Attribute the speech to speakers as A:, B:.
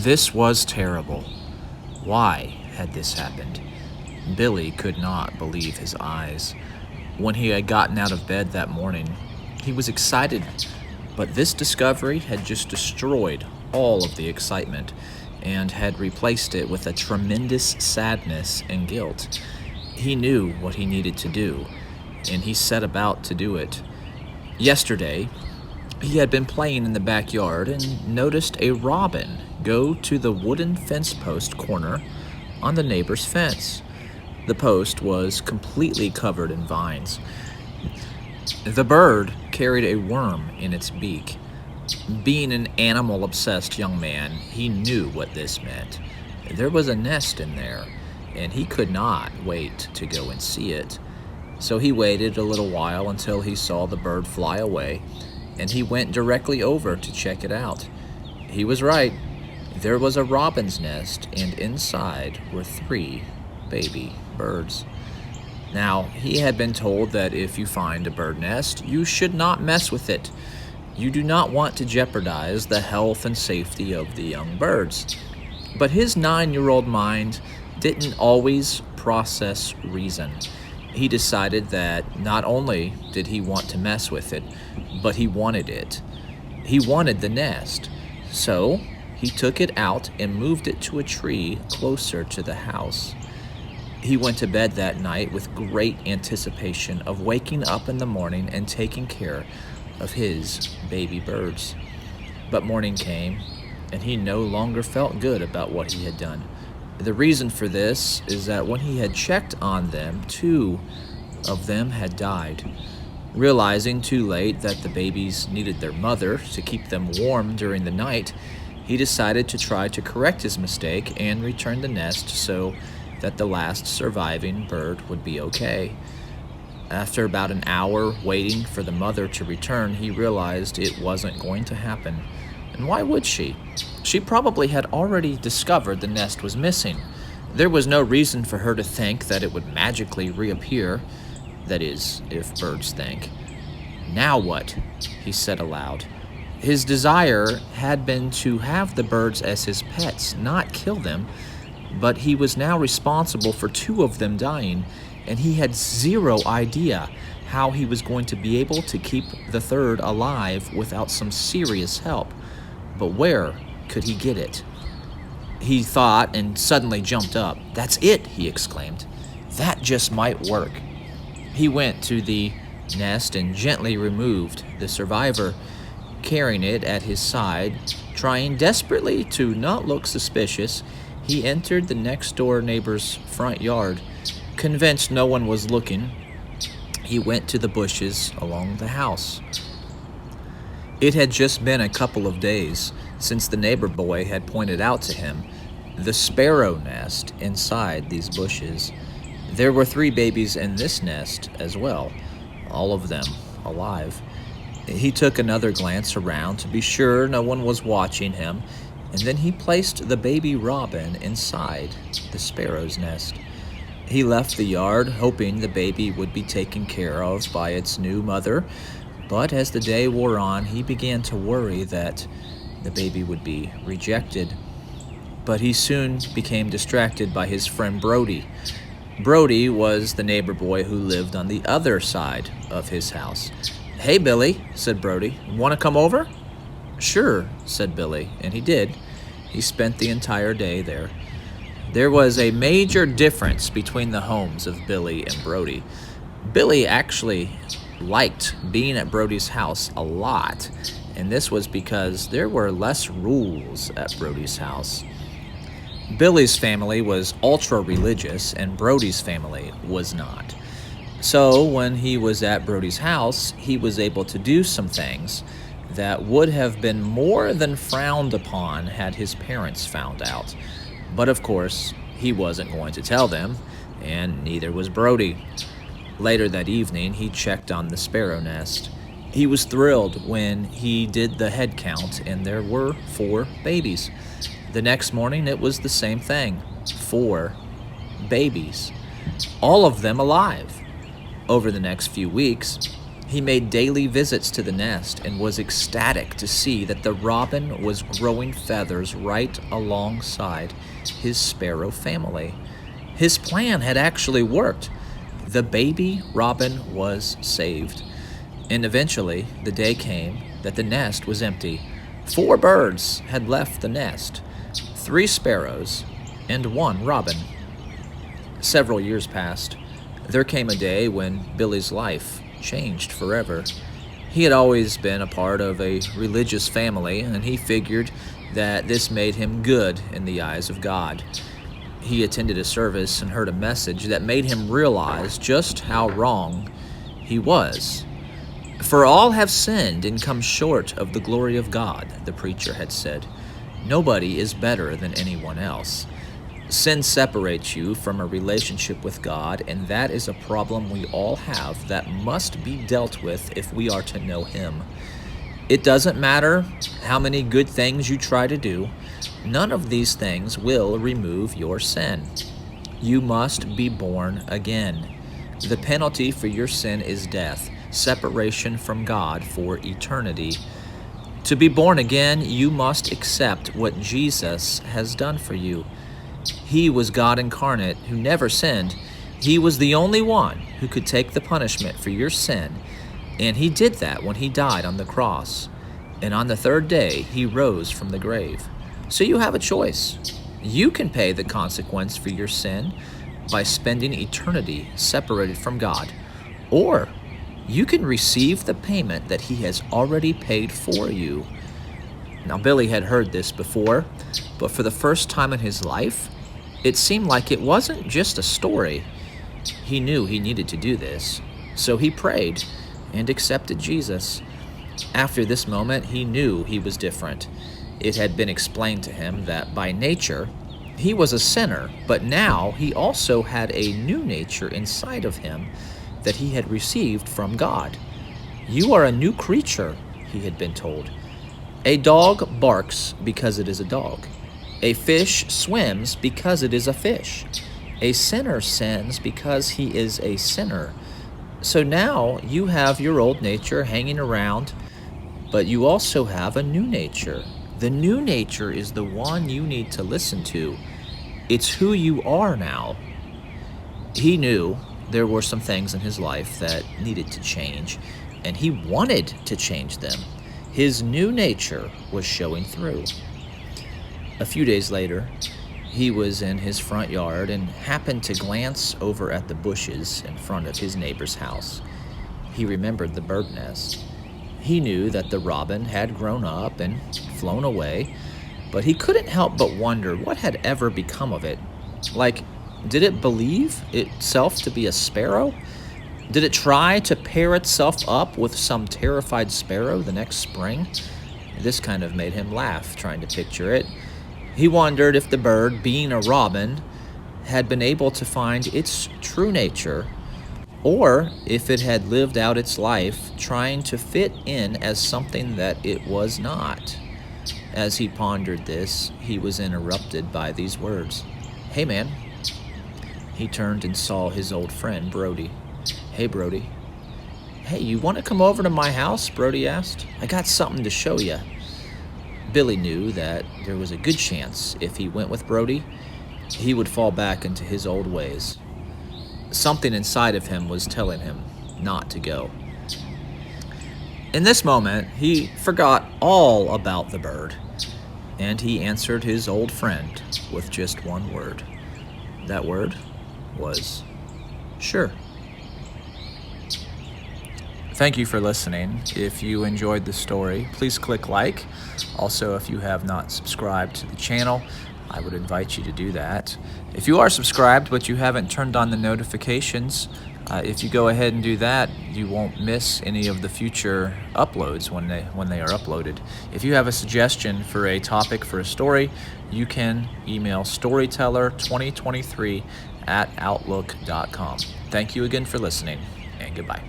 A: This was terrible. Why had this happened? Billy could not believe his eyes. When he had gotten out of bed that morning, he was excited, but this discovery had just destroyed all of the excitement and had replaced it with a tremendous sadness and guilt. He knew what he needed to do, and he set about to do it. Yesterday, he had been playing in the backyard and noticed a robin go to the wooden fence post corner on the neighbor's fence. The post was completely covered in vines. The bird carried a worm in its beak. Being an animal-obsessed young man, he knew what this meant. There was a nest in there, and he could not wait to go and see it. So he waited a little while until he saw the bird fly away, and he went directly over to check it out. He was right. There was a robin's nest, and inside were 3 baby birds. Now, he had been told that if you find a bird nest, you should not mess with it. You do not want to jeopardize the health and safety of the young birds. But his 9-year-old mind didn't always process reason. He decided that not only did he want to mess with it, but he wanted it. He wanted the nest. So he took it out and moved it to a tree closer to the house. He went to bed that night with great anticipation of waking up in the morning and taking care of his baby birds. But morning came, and he no longer felt good about what he had done. The reason for this is that when he had checked on them, 2 of them had died. Realizing too late that the babies needed their mother to keep them warm during the night, he decided to try to correct his mistake and return the nest so that the last surviving bird would be okay. After about an hour waiting for the mother to return, he realized it wasn't going to happen. And why would she? She probably had already discovered the nest was missing. There was no reason for her to think that it would magically reappear. That is, if birds think. Now what? He said aloud. His desire had been to have the birds as his pets, not kill them, but he was now responsible for 2 of them dying, and he had zero idea how he was going to be able to keep the 3rd alive without some serious help. But where could he get it? He thought and suddenly jumped up. "That's it," he exclaimed. "That just might work." He went to the nest and gently removed the survivor, carrying it at his side. Trying desperately to not look suspicious, he entered the next-door neighbor's front yard. Convinced no one was looking, he went to the bushes along the house. It had just been a couple of days since the neighbor boy had pointed out to him the sparrow nest inside these bushes. There were 3 babies in this nest as well, all of them alive. He took another glance around to be sure no one was watching him, and then he placed the baby robin inside the sparrow's nest. He left the yard, hoping the baby would be taken care of by its new mother, but as the day wore on, he began to worry that the baby would be rejected. But he soon became distracted by his friend Brody. Brody was the neighbor boy who lived on the other side of his house. "Hey, Billy," said Brody, "want to come over?" "Sure," said Billy, and he did. He spent the entire day there. There was a major difference between the homes of Billy and Brody. Billy actually liked being at Brody's house a lot, and this was because there were less rules at Brody's house. Billy's family was ultra-religious, and Brody's family was not. So when he was at Brody's house, he was able to do some things that would have been more than frowned upon had his parents found out. But of course, he wasn't going to tell them, and neither was Brody. Later that evening, he checked on the sparrow nest. He was thrilled when he did the head count, and there were 4 babies. The next morning, it was the same thing. 4 babies, all of them alive. Over the next few weeks, He made daily visits to the nest and was ecstatic to see that the robin was growing feathers right alongside his sparrow family. His plan had actually worked. The baby robin was saved. And eventually, the day came that the nest was empty. 4 birds had left the nest, 3 sparrows, and 1 robin. Several years passed. There came a day when Billy's life changed forever. He had always been a part of a religious family, and he figured that this made him good in the eyes of God. He attended a service and heard a message that made him realize just how wrong he was. For all have sinned and come short of the glory of God, the preacher had said. Nobody is better than anyone else. Sin separates you from a relationship with God, and that is a problem we all have that must be dealt with if we are to know Him. It doesn't matter how many good things you try to do, none of these things will remove your sin. You must be born again. The penalty for your sin is death, separation from God for eternity. To be born again, you must accept what Jesus has done for you. He was God incarnate who never sinned. He was the only one who could take the punishment for your sin, and He did that when He died on the cross. And on the 3rd day, He rose from the grave. So you have a choice. You can pay the consequence for your sin by spending eternity separated from God, or you can receive the payment that He has already paid for you. Now, Billy had heard this before, but for the first time in his life, it seemed like it wasn't just a story. He knew he needed to do this, so he prayed and accepted Jesus. After this moment, he knew he was different. It had been explained to him that by nature, he was a sinner, but now he also had a new nature inside of him that he had received from God. You are a new creature, he had been told. A dog barks because it is a dog. A fish swims because it is a fish. A sinner sins because he is a sinner. So now you have your old nature hanging around, but you also have a new nature. The new nature is the one you need to listen to. It's who you are now. He knew there were some things in his life that needed to change, and he wanted to change them. His new nature was showing through. A few days later, he was in his front yard and happened to glance over at the bushes in front of his neighbor's house. He remembered the bird nest. He knew that the robin had grown up and flown away, but he couldn't help but wonder what had ever become of it. Like, did it believe itself to be a sparrow? Did it try to pair itself up with some terrified sparrow the next spring? This kind of made him laugh, trying to picture it. He wondered if the bird, being a robin, had been able to find its true nature, or if it had lived out its life trying to fit in as something that it was not. As he pondered this, he was interrupted by these words. "Hey, man." He turned and saw his old friend, Brody. "Hey, Brody." "Hey, you want to come over to my house?" Brody asked. "I got something to show you." Billy knew that there was a good chance if he went with Brody, he would fall back into his old ways. Something inside of him was telling him not to go. In this moment, he forgot all about the bird, and he answered his old friend with just one word. That word was sure. Thank you for listening. If you enjoyed the story, please click like. Also, if you have not subscribed to the channel, I would invite you to do that. If you are subscribed but you haven't turned on the notifications, if you go ahead and do that, you won't miss any of the future uploads when they are uploaded. If you have a suggestion for a topic for a story, you can email storyteller2023@outlook.com. Thank you again for listening, and goodbye.